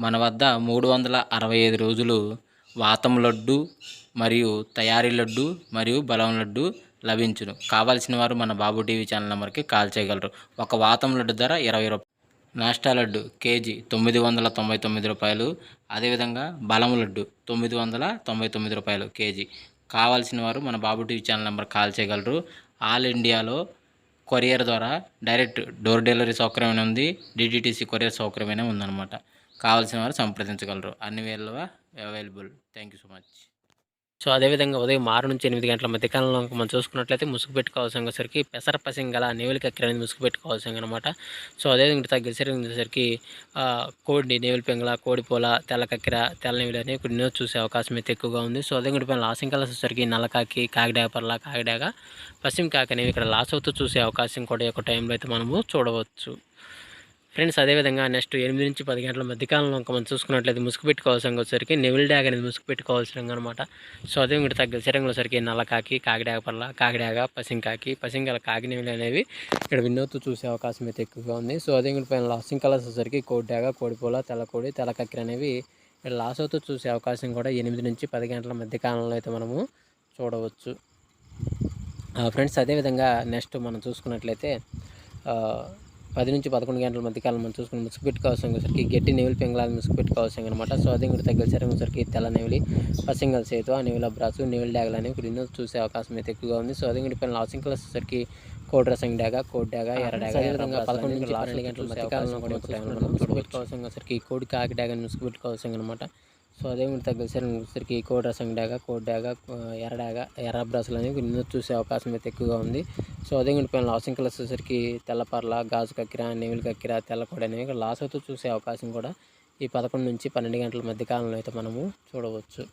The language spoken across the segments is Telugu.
మన వద్ద 365 రోజులు వాతం లడ్డు మరియు తయారీ లడ్డు మరియు బలం లడ్డు లభించును. కావలసిన వారు మన బాబు టీవీ ఛానల్ నెంబర్కి కాల్ చేయగలరు. ఒక వాతం లడ్డు ధర 20 రూపాయలు. నాస్టా లడ్డు కేజీ 999 రూపాయలు. అదేవిధంగా బలం లడ్డు 999 రూపాయలు కేజీ. కావాల్సిన వారు మన బాబు టీవీ ఛానల్ నెంబర్ కాల్ చేయగలరు. ఆల్ ఇండియాలో కొరియర్ ద్వారా డైరెక్ట్ డోర్ డెలివరీ సౌకర్యం ఉంది. డిటిడిసి కొరియర్ సౌకర్యమైన ఉందన్నమాట. కావాల్సిన వారు సంప్రదించగలరు. అన్ని వేళ available. Thank you so much. So అదేవిధంగా ఉదయం 6 నుంచి 8 గంటల మధ్యకాలంలో మనం చూసుకున్నట్లయితే ముసుగు పెట్టుకోవాల్సరికి పెసర పసింగల నేవులు కక్కిర అనేది ముసుగు పెట్టుకోవాల్సింది అనమాట. సో అదేవిధంగా తగ్గేసరికి కోడి నేవులు పెంగల, కోడి పూల, తెల్ల కక్కిర, తెల్ల నేవులు అనేవి కొన్ని చూసే అవకాశం అయితే ఎక్కువగా ఉంది. సో అదేవిధంగా లాసింగ్ కలర్స్ వచ్చేసరికి నల్లకాకి, కాకిడాగ పర్ల, కాకిడాగ, పశ్చిమ కాకి అనేవి ఇక్కడ లాస్ అవుతూ చూసే అవకాశం కూడా ఈ యొక్క టైంలో అయితే మనము చూడవచ్చు. ఫ్రెండ్స్ అదేవిధంగా నెక్స్ట్ 8 నుంచి 10 గంటల మధ్యకాలంలో మనం చూసుకున్నట్లయితే ముసుగు పెట్టుకోవాల్సిన వచ్చరికి నెవిల్ డ్యాగ్ అనేది ముసుగు పెట్టుకోవాల్సిన అనమాట. సో అదే ఇంకటి తగ్గ శరీరంలో సరికి నల్లకాకి, కాకిడాగ పర్ల, కాకిడాగ, పసింకాకి, పసింగల కాకి నెవిలు అనేవి ఇక్కడ వినోత్తు చూసే అవకాశం అయితే ఎక్కువగా ఉంది. సో అదే ఇంకటి పైన లాసింగ్ కలర్స్ వచ్చరికి కోడి డాగ, కోడిపూల, తెల్లకోడి, తెల్ల కక్కిర అనేవి ఇక్కడ లాస్ అవుతూ చూసే అవకాశం కూడా 8 నుంచి 10 గంటల మధ్యకాలంలో అయితే మనము చూడవచ్చు. ఫ్రెండ్స్ అదేవిధంగా నెక్స్ట్ మనం చూసుకున్నట్లయితే 10 నుంచి 11 గంటల మధ్యకాలం మనం చూసుకుని ముసుగు పెట్టుకోవాల్సరికి గట్టి నెవిలి పెంగళాలు ముసుగు పెట్టుకోవాల్సింది అనమాట. సో అదే కూడా తగ్గ సరికి తెల్ల నెవిలి, పసింగల్ సేతు, నెవిల బ్రాసు, నెవిల్ డ్యాగలు అనేవి ఇప్పుడు చూసే అవకాశం అయితే ఎక్కువగా ఉంది. సో అదే కూడా పైన లాసింగ్ కలర్స్ వచ్చరికి కోడి రసంగ్ డ్యాగ, కోడి డ్యాగ, ఎర్ర డ్యాగ, అదేవిధంగా 11 నుంచి 12 గంటల మధ్యకాలంలో కూడా ముసుగు పెట్టుకోవాల్సరికి కోడి కాకి డ్యాగని ముసుగు పెట్టుకోవాల్సింది అనమాట. సో అదే తగ్గసరికి కోడి రసం డాగ, కోడి డాగ, ఎర్రడాగ, ఎర్ర బ్రస్సులు అనేవి చూసే అవకాశం అయితే ఎక్కువగా ఉంది. సో అదే పైన లాసింగ్ కలర్స్ వచ్చేసరికి తెల్లపర్ల, గాజు కక్కిర, నెవిలి కక్కిర, తెల్లకోడి అనేవి ఇక్కడ లాస్ అవుతూ చూసే అవకాశం కూడా ఈ 11 నుంచి 12 గంటల మధ్యకాలంలో అయితే మనము చూడవచ్చు.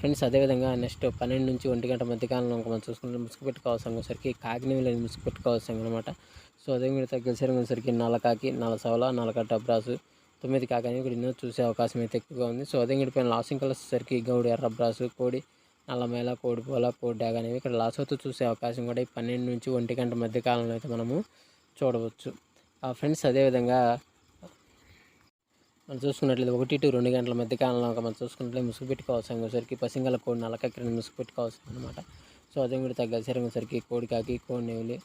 ఫ్రెండ్స్ అదేవిధంగా నెక్స్ట్ 12 నుంచి 1 గంట మధ్యకాలంలో మనం చూసుకుంటే ముసుగు పెట్టుకోవాల్సరికి కాకి నెవిలి అనేది ముసుగు పెట్టుకోవాల్సింది అనమాట. సో అదే తగ్గసరికి నల్లకాకి, నల్ల సవల, నల్లకట్ట బ్రాసు, 9 కాకి అనేవి ఇక్కడ చూసే అవకాశం అయితే ఎక్కువగా ఉంది. సో అదే పైన లాసింగ్ కలర్స్ సరికి గౌడు, ఎర్ర బ్రాసు, కోడి, నల్లమేళ, కోడి పూల, కోడి డాగ అనేవి ఇక్కడ లాస్ అవుతూ చూసే అవకాశం కూడా ఈ 12 నుంచి 1 గంట మధ్య కాలంలో అయితే మనము చూడవచ్చు. ఫ్రెండ్స్ అదేవిధంగా మనం చూసుకున్నట్లయితే 1 to 2 గంటల మధ్య కాలంలో మనం చూసుకున్నట్లయితే ముసుగు పెట్టుకోవాల్సరికి పసింగల కోడి, నల్లకక్కిరని ముసుగు పెట్టుకోవాల్సింది అనమాట. సో అదే కూడా తగ్గ సరికి కోడి కాకి, కోడి నెవిలి,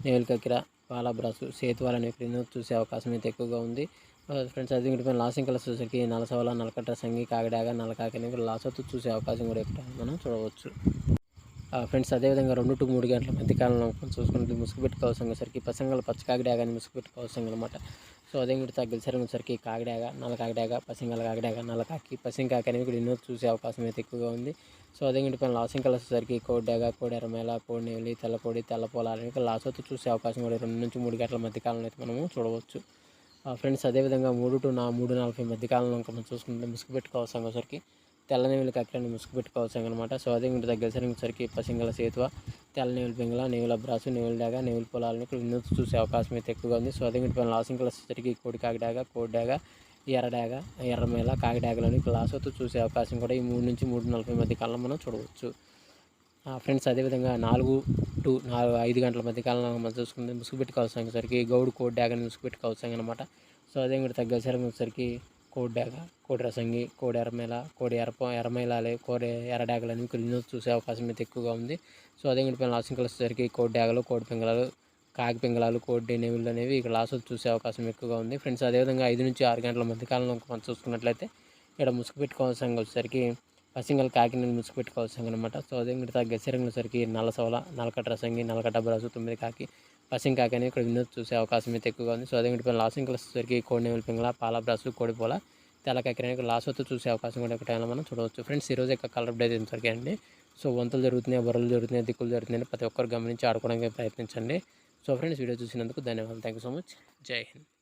నెవిలి కక్కిర, పాల బ్రాసు, సేతువాలు అనేవి ఇక్కడ చూసే అవకాశం అయితే ఎక్కువగా ఉంది. ఫ్రెండ్స్ అది పైన లాసింగ్ కలర్స్ వచ్చేసరికి నలసవల, నలకట్ట సంగి, కాకిడాగ, నల్లకాకి అనేవి లాస్ అవుతూ చూసే అవకాశం కూడా ఇక్కడ మనం చూడవచ్చు. ఫ్రెండ్స్ అదేవిధంగా 2 to 3 గంటల మధ్యకాలంలో చూసుకుంటే ముసుగు పెట్టుకోవాల్సరికి పసంగల పచ్చ కాకిడాగని ముసుగు పెట్టుకోవాల్సింది అనమాట. సో అదే కూడా తగ్గసరికి కాకిడాగ, నల్ల కాకిడాగ, పసింగల కాకిడాగ, నల్లకాకి, పసింకాకి అనేవి ఇక్కడ చూసే అవకాశం అయితే ఎక్కువగా ఉంది. సో అదే పైన లాసింగ్ కలర్స్ వచ్చేసరికి కోడి డాగ, కోడి ఎర్రమేళ, కోడి నెవిలి, తెల్లకోడి, తెల్లపోల అనేవి లాస్ అవుతూ చూసే అవకాశం కూడా 2 నుంచి 3 గంటల మధ్యకాలంలో అయితే మనము చూడవచ్చు. ఫ్రెండ్స్ అదేవిధంగా 3 to 3:40 మధ్యకాలంలో మనం చూసుకుంటే ముసుగు పెట్టుకోవాల్సరికి తెల్ల నెవిలి కక్కిరని ముసుగు పెట్టుకోవాల్సింది అనమాట. సో అదే ఇంటి దగ్గరికి పసింగల సేతువ, తెల్ల నెవిలి పెంగల, నెవిల బ్రాసు, నెవిలి డాగ, నెవిలి పొలాలను ఇక్కడ చూసే అవకాశం అయితే ఎక్కువగా ఉంది. సో అదే ఇంటి పైన లాసింగ్ కలర్స్ వచ్చరికి కోడి కాకిడాగ, కోడి డాగ, ఎర్ర డాగ, ఎర్రమేళ, కాకిడాగలని ఇక్కడ లాస్ అవుతూ చూసే అవకాశం కూడా ఈ 3 నుంచి 3:40 మధ్యకాలంలో మనం చూడవచ్చు. ఫ్రెండ్స్ అదేవిధంగా 4 to 5 గంటల మధ్యకాలంలో మనం చూసుకుంటే ముసుగు పెట్టుకోవాల్సరికి గౌడు, కోడి డాగని ముసుగు పెట్టుకోవాల్సింది అనమాట. సో అదే కూడా తగ్గసరికి కోడి డాగ, కోడి రసంగి, కోడి ఎర్రమేళ, కోడి ఎర్రమేళాలే, కోడి ఎర్ర డాగలని ఇక్కడ చూసే అవకాశం అయితే ఎక్కువగా ఉంది. సో అదే పైన లాసింగ్ కలర్స్ వచ్చేసరికి కోడి డాగలు, కోడి పింగళాలు, కాకి పింగళాలు, కోడి నెవిళ్ళు అనేవి ఇక్కడ లాస్ చూసే అవకాశం ఎక్కువగా ఉంది. ఫ్రెండ్స్ అదేవిధంగా 5 నుంచి 6 గంటల మధ్యకాలంలో మనం చూసుకున్నట్లయితే ఇక్కడ ముసుగు పెట్టుకోవాల్సిన వచ్చేసరికి పసింగల్ కాకి నెవిలి ముసుగు పెట్టుకోవాల్సింది అనమాట. సో అదే తగ్గ సరికి నల్ల సవల, నల్లకట్ట రసంగి, నల్లకట్ట బ్రాసు, 9 కాకి, పసింగ్ కాకి అనేవి ఇక్కడ చూసే అవకాశం అయితే ఎక్కువగా ఉంది. సో అదే పైన లాసింగ్ కలర్స్ వచ్చేసరికి కోడి నెవిలి పింగళ, పాల బ్రాసు, కోడి పూల, తెల్ల కాకి అనేవి లాస్ అవుతూ చూసే అవకాశం కూడా ఒక టైంలో మనం చూడవచ్చు. ఫ్రెండ్స్ ఈరోజు యొక్క కలర్ అప్డేట్ ఇంతవరకే అండి. సో వంతులు జరుగుతున్నాయి, బొర్రలు జరుగుతున్నాయి, దిక్కులు జరుగుతున్నాయి, ప్రతి ఒక్కరు గమనించి ఆడుకోవడానికి ప్రయత్నించండి. సో ఫ్రెండ్స్ వీడియో చూసినందుకు ధన్యవాదాలు. Thank you so much. జై హింద్.